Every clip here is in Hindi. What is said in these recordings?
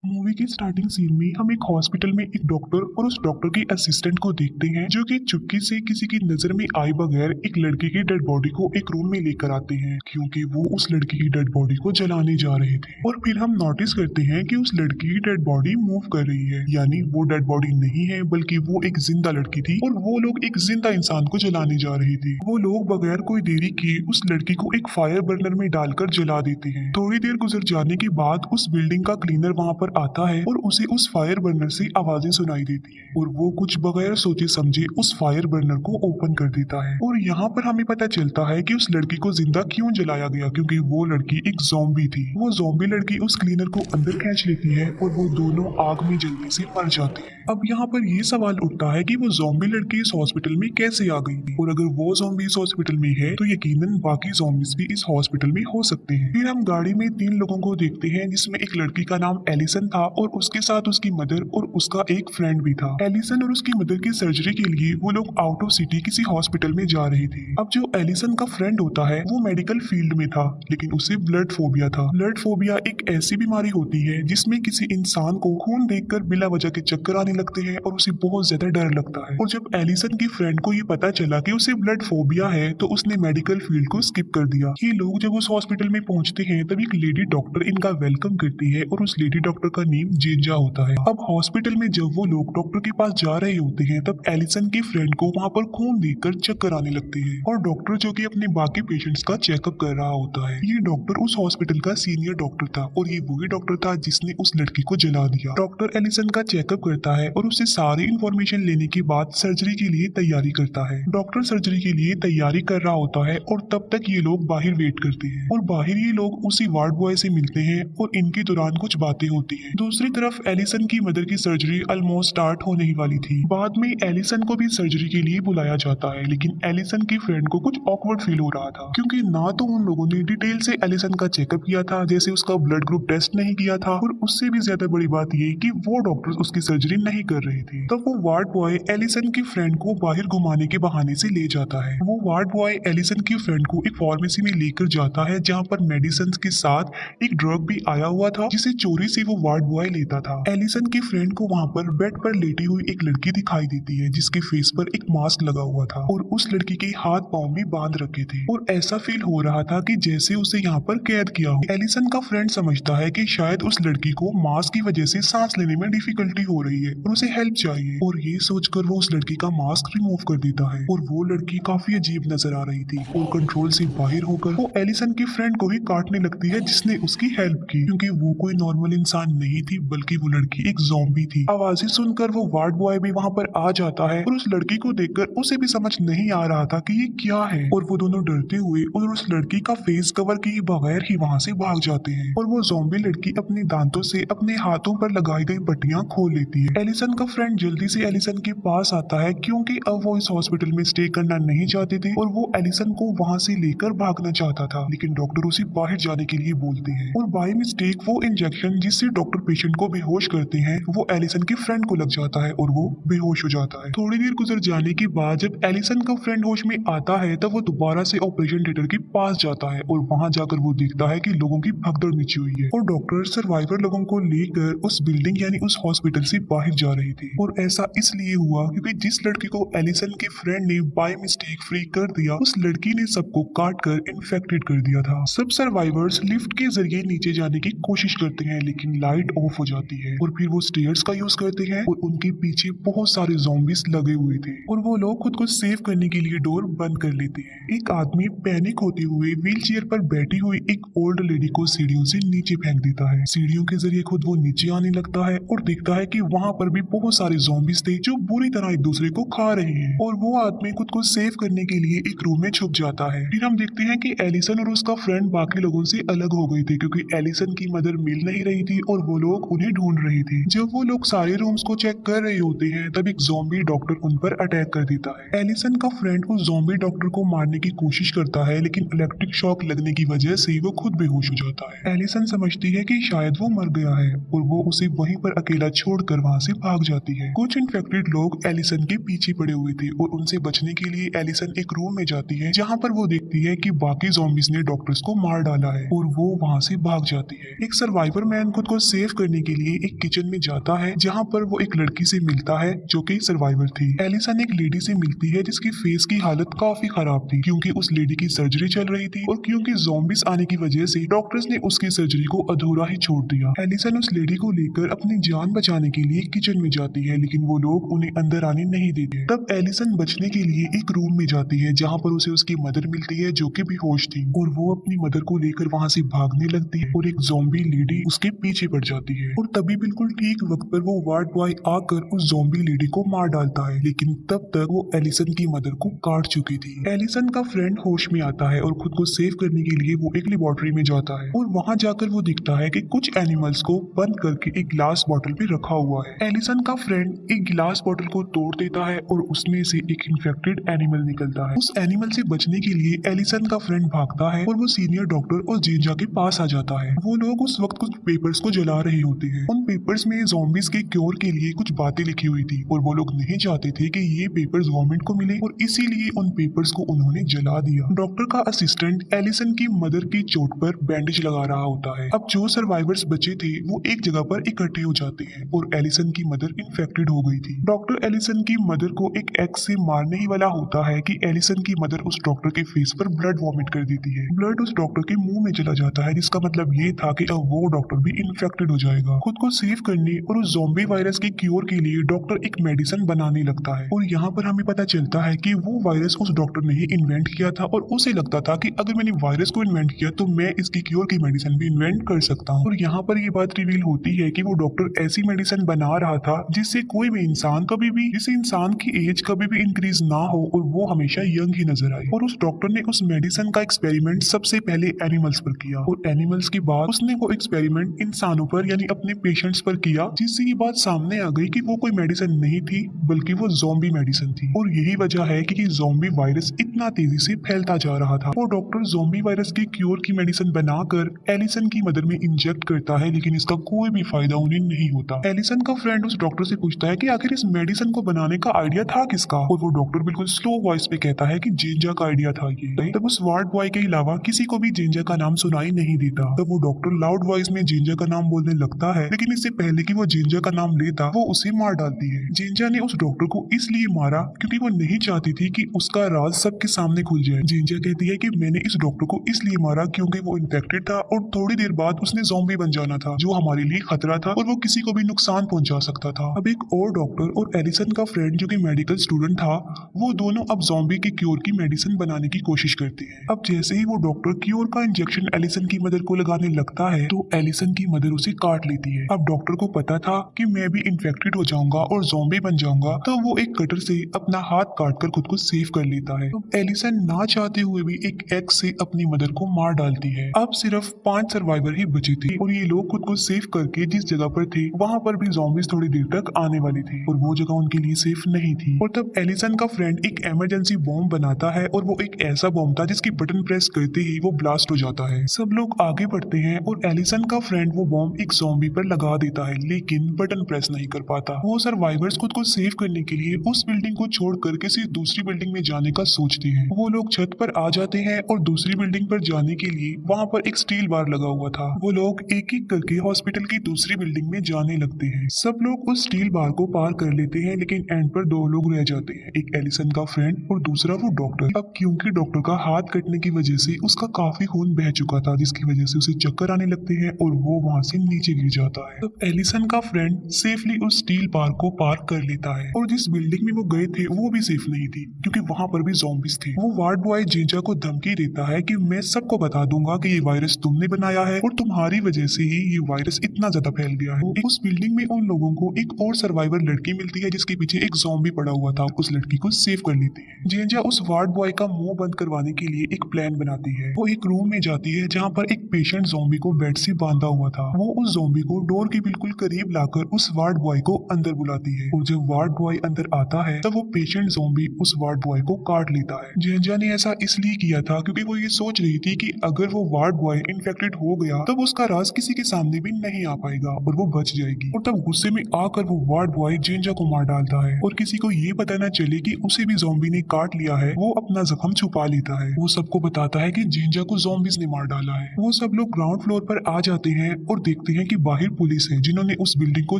मूवी के स्टार्टिंग सीन में हम एक हॉस्पिटल में एक डॉक्टर और उस डॉक्टर के असिस्टेंट को देखते हैं जो कि चुपके से किसी की नजर में आए बगैर एक लड़के की डेड बॉडी को एक रूम में लेकर आते हैं क्योंकि वो उस लड़की की डेड बॉडी को जलाने जा रहे थे। और फिर हम नोटिस करते हैं कि उस लड़की की डेड बॉडी मूव कर रही है, यानी वो डेड बॉडी नहीं है बल्कि वो एक जिंदा लड़की थी और वो लोग एक जिंदा इंसान को जलाने जा रहे थे। वो लोग बगैर कोई देरी किए उस लड़की को एक फायर बर्नर में डालकर जला देते हैं। थोड़ी देर गुजर जाने के बाद उस बिल्डिंग का क्लीनर वहां पर आता है और उसे उस फायर बर्नर से आवाजें सुनाई देती है और वो कुछ बगैर सोचे समझे उस फायर बर्नर को ओपन कर देता है। और यहाँ पर हमें पता चलता है कि उस लड़की को जिंदा क्यों जलाया गया, क्योंकि वो लड़की एक ज़ॉम्बी थी। वो ज़ॉम्बी लड़की उस क्लीनर को अंदर खींच लेती है और वो दोनों आग में जल्दी से मर जाते हैं। अब यहाँ पर ये सवाल उठता है कि वो ज़ॉम्बी लड़की इस हॉस्पिटल में कैसे आ गई थी, और अगर वो ज़ॉम्बी इस हॉस्पिटल में है तो यकीनन बाकी ज़ॉम्बीज भी इस हॉस्पिटल में हो सकते हैं। फिर हम गाड़ी में 3 लोगों को देखते हैं जिसमें एक लड़की का नाम एलिसन था और उसके साथ उसकी मदर और उसका एक फ्रेंड भी था। एलिसन और उसकी मदर की सर्जरी के लिए वो लोग आउट ऑफ सिटी किसी हॉस्पिटल में जा रहे थे। अब जो एलिसन का फ्रेंड होता है वो मेडिकल फील्ड में था, लेकिन उसे ब्लड फोबिया था। ब्लड फोबिया एक ऐसी बीमारी होती है जिसमें किसी इंसान को खून देखकर बिला वजह के चक्कर आने लगते हैं और उसे बहुत ज्यादा डर लगता है। और जब एलिसन की फ्रेंड को ये पता चला कि उसे ब्लड फोबिया है तो उसने मेडिकल फील्ड को स्किप कर दिया। ये लोग जब उस हॉस्पिटल में पहुंचते हैं तब एक लेडी डॉक्टर इनका वेलकम करती है और उस लेडी डॉक्टर का नेम जेंजा होता है। अब हॉस्पिटल में जब वो लोग डॉक्टर के पास जा रहे होते हैं तब एलिसन की फ्रेंड को वहाँ पर खून देखकर चक्कर आने लगते हैं और डॉक्टर जो कि अपने बाकी पेशेंट्स का चेकअप कर रहा होता है। ये डॉक्टर उस हॉस्पिटल का सीनियर डॉक्टर था और ये वही डॉक्टर था जिसने उस लड़की को जला दिया। डॉक्टर एलिसन का चेकअप करता है और उससे सारी इंफॉर्मेशन लेने के बाद सर्जरी के लिए तैयारी करता है। डॉक्टर सर्जरी के लिए तैयारी कर रहा होता है और तब तक ये लोग बाहर वेट करते हैं और बाहर ये लोग उसी वार्ड बॉय से मिलते हैं और इनके दौरान कुछ बातें होती हैं। दूसरी तरफ एलिसन की मदर की सर्जरी ऑलमोस्ट स्टार्ट होने ही वाली थी। बाद में एलिसन को भी सर्जरी के लिए बुलाया जाता है, लेकिन एलिसन की फ्रेंड को कुछ ऑकवर्ड फील हो रहा था क्योंकि ना तो उन लोगों ने डिटेल से एलिसन का चेकअप किया था, जैसे उसका ब्लड ग्रुप टेस्ट नहीं किया था, और उससे भी ज्यादा बड़ी बात ये कि वो डॉक्टर उसकी सर्जरी नहीं कर रहे थे। तब वो वार्ड बॉय एलिसन की फ्रेंड को बाहर घुमाने के बहाने से ले जाता है। वो वार्ड बॉय एलिसन की फ्रेंड को एक फार्मेसी में लेकर जाता है जहाँ पर मेडिसिन के साथ एक ड्रग भी आया हुआ था जिसे चोरी से वो वार्ड बॉय लेता था। एलिसन की फ्रेंड को वहाँ पर बेड पर लेटी हुई एक लड़की दिखाई देती है जिसके फेस पर एक मास्क लगा हुआ था और उस लड़की के हाथ पांव भी बांध रखे थे और ऐसा फील हो रहा था कि जैसे उसे यहाँ पर कैद किया हो। एलिसन का फ्रेंड समझता है कि शायद उस लड़की को मास्क की वजह से सांस लेने में डिफिकल्टी हो रही है और उसे हेल्प चाहिए, और ये सोचकर वो उस लड़की का मास्क रिमूव कर देता है और वो लड़की काफी अजीब नजर आ रही थी और कंट्रोल से बाहर होकर वो एलिसन की फ्रेंड को ही काटने लगती है जिसने उसकी हेल्प की, क्योंकि वो कोई नॉर्मल इंसान नहीं थी बल्कि वो लड़की एक ज़ॉम्बी थी। आवाजें सुनकर वो वार्ड बॉय भी वहाँ पर आ जाता है और उस लड़की को देखकर उसे भी समझ नहीं आ रहा था कि ये क्या है, और वो दोनों डरते हुए और उस लड़की का फेस कवर किए बगैर ही वहाँ से भाग जाते हैं और वो ज़ॉम्बी लड़की अपने दांतों से अपने हाथों पर लगाई गई पट्टियां खोल लेती है। एलिसन का फ्रेंड जल्दी से एलिसन के पास आता है क्योंकि अब वो इस हॉस्पिटल में स्टे करना नहीं चाहते थे और वो एलिसन को वहाँ से लेकर भागना चाहता था, लेकिन डॉक्टर उसे बाहर जाने के लिए बोलते हैं और बाय मिस्टेक वो इंजेक्शन जिससे डॉक्टर पेशेंट को बेहोश करते हैं वो एलिसन के फ्रेंड को लग जाता है और वो बेहोश हो जाता है। थोड़ी देर गुजर जाने के बाद जब एलिसन का फ्रेंड होश में आता है तब वो दोबारा से ऑपरेशन थिएटर के पास जाता है और वहाँ जाकर वो देखता है कि लोगों की भगदड़ मची हुई है और डॉक्टर सर्वाइवर लोगों को लेकर उस बिल्डिंग यानी उस हॉस्पिटल से बाहर जा रहे थे। और ऐसा इसलिए हुआ क्योंकि जिस लड़की को एलिसन के फ्रेंड ने बाय मिस्टेक फ्री कर दिया उस लड़की ने सबको काट कर इन्फेक्टेड कर दिया था। सब सर्वाइवर्स लिफ्ट के जरिए नीचे जाने की कोशिश करते हैं लेकिन लाइट ऑफ हो जाती है और फिर वो स्टेयर्स का यूज करते हैं और उनके पीछे बहुत सारे ज़ॉम्बीज लगे हुए थे और वो लोग खुद को सेव करने के लिए डोर बंद कर लेते हैं। एक आदमी पैनिक होते हुए व्हील चेयर पर बैठी हुई एक ओल्ड लेडी को सीढ़ियों से नीचे फेंक देता है। सीढ़ियों के जरिए खुद वो नीचे आने लगता है और देखता है कि वहाँ पर भी बहुत सारे ज़ॉम्बीज थे जो बुरी तरह एक दूसरे को खा रहे हैं और वो आदमी खुद को सेव करने के लिए एक रूम में छुप जाता है। फिर हम देखते हैं कि एलिसन और उसका फ्रेंड बाकी लोगों से अलग हो गए थे क्योंकि एलिसन की मदर मिल नहीं रही थी और वो लोग उन्हें ढूंढ रहे थे। जब वो लोग सारे रूम्स को चेक कर रहे होते हैं तब एक ज़ॉम्बी डॉक्टर उन पर अटैक कर देता है। एलिसन का फ्रेंड उस ज़ॉम्बी डॉक्टर को मारने की कोशिश करता है लेकिन इलेक्ट्रिक शॉक लगने की वजह से वो खुद बेहोश हो जाता है। एलिसन समझती है कि शायद वो मर गया है और वो उसे वहीं पर अकेला छोड़कर वहाँ से भाग जाती है। कुछ इन्फेक्टेड लोग एलिसन के पीछे पड़े हुए थे और उनसे बचने के लिए एलिसन एक रूम में जाती है जहाँ पर वो देखती है कि बाकी ज़ॉम्बीज ने डॉक्टर्स को मार डाला है और वो वहाँ से भाग जाती है। एक सर्वाइवर मैन खुद को सेव करने के लिए एक किचन में जाता है जहाँ पर वो एक लड़की से मिलता है जो कि सर्वाइवर थी। एलिसन एक लेडी से मिलती है जिसकी फेस की हालत काफी खराब थी क्योंकि उस लेडी की सर्जरी चल रही थी और क्योंकि ज़ॉम्बीज आने की वजह से डॉक्टर्स ने उसकी सर्जरी को अधूरा ही छोड़ दिया। एलिसन उस लेडी को लेकर अपनी जान बचाने के लिए किचन में जाती है लेकिन वो लोग उन्हें अंदर आने नहीं देते। तब एलिसन बचने के लिए एक रूम में जाती है जहाँ पर उसे उसकी मदर मिलती है जो कि बेहोश थी और वो अपनी मदर को लेकर वहाँ से भागने लगती है और एक ज़ॉम्बी लेडी उसके पीछे पड़ जाती है और तभी बिल्कुल ठीक वक्त पर वो वार्ड बॉय आकर उस ज़ॉम्बी लेडी को मार डालता है लेकिन तब तक वो एलिसन की मदर को काट चुकी थी। एलिसन का फ्रेंड होश में आता है और खुद को सेव करने के लिए वो एक लेबोरेटरी में जाता है और वहाँ जाकर वो दिखता है कि कुछ एनिमल्स को बंद करके एक ग्लास बॉटल में रखा हुआ है। एलिसन का फ्रेंड एक गिलास बॉटल को तोड़ देता है और उसमें से एक इन्फेक्टेड एनिमल निकलता है। उस एनिमल से बचने के लिए एलिसन का फ्रेंड भागता है और वो सीनियर डॉक्टर और जेंजा के पास आ जाता है। वो लोग उस वक्त कुछ पेपर्स को जला रहे होते हैं। उन पेपर्स में ज़ॉम्बीज के क्योर के लिए कुछ बातें लिखी हुई थी और वो लोग नहीं चाहते थे कि ये पेपर्स गवर्नमेंट को मिले और इसीलिए उन पेपर्स को उन्होंने जला दिया। डॉक्टर का असिस्टेंट एलिसन की मदर की चोट पर बैंडेज लगा रहा होता है। अब जो सर्वाइवर्स बचे थे वो एक जगह पर इकट्ठे हो जाते हैं और एलिसन की मदर इन्फेक्टेड हो गई थी। डॉक्टर एलिसन की मदर को एक एक्स से मारने ही वाला होता है कि एलिसन की मदर उस डॉक्टर के फेस पर ब्लड वॉमिट कर देती है। ब्लड उस डॉक्टर के मुंह में चला जाता है जिसका मतलब ये था कि अब वो डॉक्टर भी इन्फेक्टेड हो जाएगा। खुद को सेव करने और उस ज़ॉम्बी वायरस के क्योर के लिए डॉक्टर एक मेडिसिन बनाने लगता है और यहाँ पर हमें पता चलता है कि वो वायरस उस डॉक्टर ने ही इन्वेंट किया था और उसे लगता था कि अगर मैंने वायरस को इन्वेंट किया तो मैं इसकी क्योर की मेडिसिन भी इन्वेंट कर सकता हूँ। और यहाँ पर ये बात रिवील होती है कि वो डॉक्टर ऐसी मेडिसिन बना रहा था जिससे कोई भी इंसान कभी भी, जिससे इंसान की एज कभी भी इंक्रीज ना हो और वो हमेशा यंग ही नजर आए। और उस डॉक्टर ने उस मेडिसिन का एक्सपेरिमेंट सबसे पहले एनिमल्स पर किया और एनिमल्स के बाद उसने वो एक्सपेरिमेंट इंसानों पर यानी अपने पेशेंट्स पर किया जिससे ये बात सामने आ गई कि वो कोई मेडिसिन नहीं थी बल्कि वो ज़ॉम्बी मेडिसिन थी। और यही वजह है कि ज़ॉम्बी वायरस इतना तेजी से फैलता जा रहा था। वो डॉक्टर ज़ॉम्बी वायरस के क्योर की मेडिसिन बनाकर एलिसन की मदर में इंजेक्ट करता है लेकिन इसका कोई भी फायदा उन्हें नहीं होता। एलिसन का फ्रेंड उस डॉक्टर से पूछता है कि आखिर इस मेडिसिन को बनाने का आइडिया था किसका और वो डॉक्टर बिल्कुल स्लो वॉइस पे कहता है कि जेंजा का आइडिया था ये। तब उस वार्ड बॉय के अलावा किसी को भी जेंजा का नाम सुनाई नहीं देता। तब वो डॉक्टर लाउड वॉइस में जेंजा का नाम बोलने लगता है लेकिन इससे पहले कि वो जेंजा का नाम लेता वो उसे मार डालती है। जेंजा ने उस डॉक्टर को इसलिए मारा क्योंकि वो नहीं चाहती थी कि उसका राज सबके सामने खुल जाए। जेंजा कहती है कि मैंने इस डॉक्टर को इसलिए मारा क्योंकि वो इन्फेक्टेड था और थोड़ी देर बाद उसने ज़ॉम्बी बन जाना था जो हमारे लिए खतरा था और वो किसी को भी नुकसान पहुंचा सकता था। अब एक और डॉक्टर और एलिसन का फ्रेंड जो कि मेडिकल स्टूडेंट था वो दोनों अब ज़ॉम्बी के क्योर की मेडिसिन बनाने की कोशिश करते हैं। अब जैसे ही वो डॉक्टर क्योर का इंजेक्शन एलिसन की मदर को लगाने लगता है तो एलिसन की मदर उसे काट लेती है। अब डॉक्टर को पता था कि मैं भी इन्फेक्टेड हो जाऊंगा और ज़ॉम्बी बन जाऊंगा तो वो एक कटर से अपना हाथ काटकर खुद को सेव कर लेता है। अब एलिसन ना चाहते हुए भी एक एक्स से अपनी मदर को मार डालती है। अब सिर्फ 5 सर्वाइवर ही बचे थे और ये लोग खुद को सेव करके जिस जगह पर थे वहाँ पर भी ज़ॉम्बीज थोड़ी देर तक आने वाले थे और वो जगह उनके लिए सेफ नहीं थी। और तब एलिसन का फ्रेंड एक इमरजेंसी बॉम्ब बनाता है और वो एक ऐसा बॉम्ब था जिसकी बटन प्रेस करते ही वो ब्लास्ट हो जाता है। सब लोग आगे बढ़ते हैं और एलिसन का फ्रेंड वो बॉम्ब एक ज़ॉम्बी पर लगा देता है लेकिन बटन प्रेस नहीं कर पाता। वो सर्वाइवर्स खुद को सेव करने के लिए उस बिल्डिंग को छोड़कर किसी दूसरी बिल्डिंग में जाने का सोचते हैं। वो लोग छत पर आ जाते हैं और दूसरी बिल्डिंग पर जाने के लिए वहाँ पर एक स्टील बार लगा हुआ था। वो लोग एक एक करके हॉस्पिटल की दूसरी बिल्डिंग में जाने लगते हैं। सब लोग उस स्टील बार को पार कर लेते हैं लेकिन एंड पर 2 लोग रह जाते हैं, एक एलिसन का फ्रेंड और दूसरा वो डॉक्टर। अब क्योंकि डॉक्टर का हाथ कटने की वजह से उसका काफी खून बह चुका था जिसकी वजह से उसे चक्कर आने लगते हैं और वो वहाँ से नीचे गिर जाता है। तब एलिसन का फ्रेंड सेफली उस स्टील बार को पार कर लेता है और जिस बिल्डिंग में वो गए थे वो भी सेफ नहीं थी क्योंकि वहाँ पर भी ज़ॉम्बीज थे। वो वार्ड बॉय जेंजा को धमकी देता है कि मैं सबको बता दूंगा कि ये वायरस तुमने बनाया है और तुम्हारी वजह से ही ये वायरस इतना ज्यादा फैल गया है। उस बिल्डिंग में उन लोगों को एक और सर्वाइवर लड़की मिलती है जिसके पीछे एक ज़ॉम्बी पड़ा हुआ था। उस लड़की को सेव कर लेते हैं। जेंजा उस वार्ड बॉय का मुंह बंद करवाने के लिए एक प्लान बनाती है। वो एक रूम में जाती है जहाँ पर एक पेशेंट ज़ॉम्बी को बेड से बांधा हुआ था। वो उस ज़ॉम्बी को डोर के बिल्कुल करीब लाकर उस वार्ड बॉय को अंदर बुलाती है और जब वार्ड बॉय अंदर आता है तब वो पेशेंट ज़ॉम्बी उस वार्ड बॉय को काट लेता है। जेंजा ने ऐसा इसलिए किया था क्योंकि वो ये सोच रही थी कि अगर वो वार्ड बॉय इन्फेक्टेड हो गया तब उसका राज किसी के सामने भी नहीं आ पाएगा और वो बच जाएगी। और तब गुस्से में आकर वो वार्ड बॉय जेंजा को मार डालता है और किसी को ये पता न चले कि उसे भी ज़ॉम्बी ने काट लिया है। वो अपना जख्म छुपा लेता है। वो सबको बताता है कि जेंजा को ज़ॉम्बीज ने मार डाला है। वो सब लोग ग्राउंड फ्लोर पर आ जाते हैं और देखते हैं कि बाहर पुलिस है जिन्होंने उस बिल्डिंग को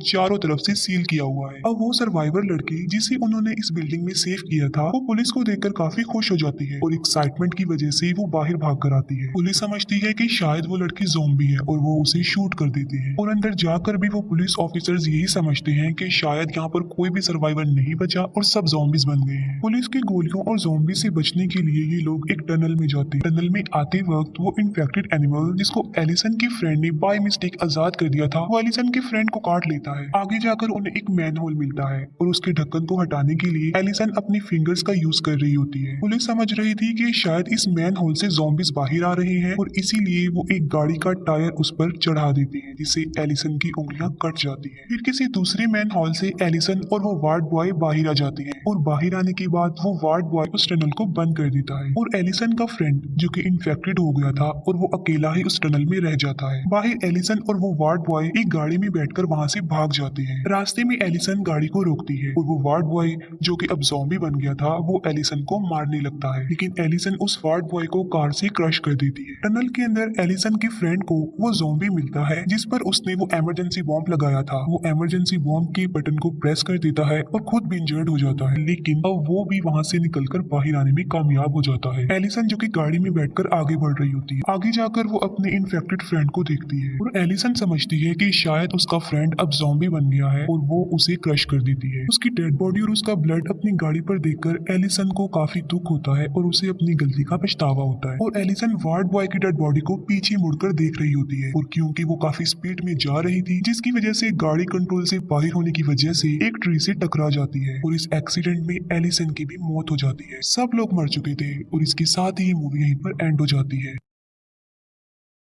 चारों तरफ से सील किया हुआ है। अब वो सर्वाइवर लड़की जिसे उन्होंने इस बिल्डिंग में सेव किया था वो पुलिस को देखकर काफी खुश हो जाती है और एक्साइटमेंट की वजह से वो बाहर भाग कर आती है। पुलिस समझती है कि शायद वो लड़की ज़ॉम्बी है और वो उसे शूट कर देती है और अंदर जाकर भी वो पुलिस ऑफिसर्स यही समझते हैं कि शायद यहाँ पर कोई भी सर्वाइवर नहीं बचा और सब ज़ॉम्बीज बन गए हैं। पुलिस की गोलियों और ज़ॉम्बी से बचने के लिए ये लोग एक टनल में जाते हैं। टनल में आते वक्त वो इन्फेक्टेड एनिमल जिसको एलिसन की फ्रेंड ने बाय मिस्टेक आजाद कर दिया था वो एलिसन के फ्रेंड को काट लेता है। आगे जाकर उन्हें एक मैन होल मिलता है और उसके ढक्कन को हटाने के लिए एलिसन अपनी फिंगर्स का यूज कर रही होती है। पुलिस समझ रही थी कि शायद इस मैन होल से ज़ॉम्बीज बाहर आ रहे हैं और इसीलिए वो एक गाड़ी का टायर उस पर चढ़ा देती है जिससे एलिसन की उंगलियां कट जाती है। फिर किसी दूसरे मैन हॉल से एलिसन और वो वार्ड बॉय बाहर आ जाते हैं और बाहर आने के बाद वो वार्ड बॉय उस टनल को बंद कर देता है और एलिसन का फ्रेंड जो कि इन्फेक्टेड हो गया था और वो अकेला ही उस टनल में रह जाता है। बाहर एलिसन और वो वार्ड बॉय एक गाड़ी में बैठकर वहां से भाग जाते हैं। रास्ते में एलिसन गाड़ी को रोकती है और वो वार्ड बॉय जो कि अब ज़ॉम्बी बन गया था वो एलिसन को मारने लगता है, लेकिन एलिसन उस वार्ड बॉय को कार से क्रश कर देती है। टनल के अंदर एलिसन के फ्रेंड को वो ज़ॉम्बी मिलता है जिस पर उसने वो इमरजेंसी बॉम्ब लगाया था। वो इमरजेंसी बॉम्ब के बटन को प्रेस कर देता है और खुद भी इंजर्ड हो जाता है, लेकिन अब वो भी वहां से निकलकर बाहर आने में कामयाब हो जाता है। एलिसन जो कि गाड़ी में बैठकर आगे बढ़ रही होती है, आगे जाकर वो अपने इन्फेक्टेड फ्रेंड को देखती है और एलिसन समझती है कि शायद उसका फ्रेंड अब ज़ॉम्बी बन गया है और वो उसे क्रश कर देती है। उसकी डेड बॉडी और उसका ब्लड अपनी गाड़ी पर देखकर एलिसन को काफी दुख होता है और उसे अपनी गलती का पछतावा होता है और एलिसन वार्ड बॉय की डेड बॉडी को पीछे मुड़कर देख रही होती है और क्योंकि वो काफी स्पीड में जा रही थी जिसकी वजह से गाड़ी कंट्रोल से बाहर होने की वजह से एक ट्री से टकरा जाती है और इस एक्सीडेंट में एलिसन की भी मौत हो जाती है। सब लोग मर चुके थे और इसके साथ ही ये मूवी यहीं पर एंड हो जाती है।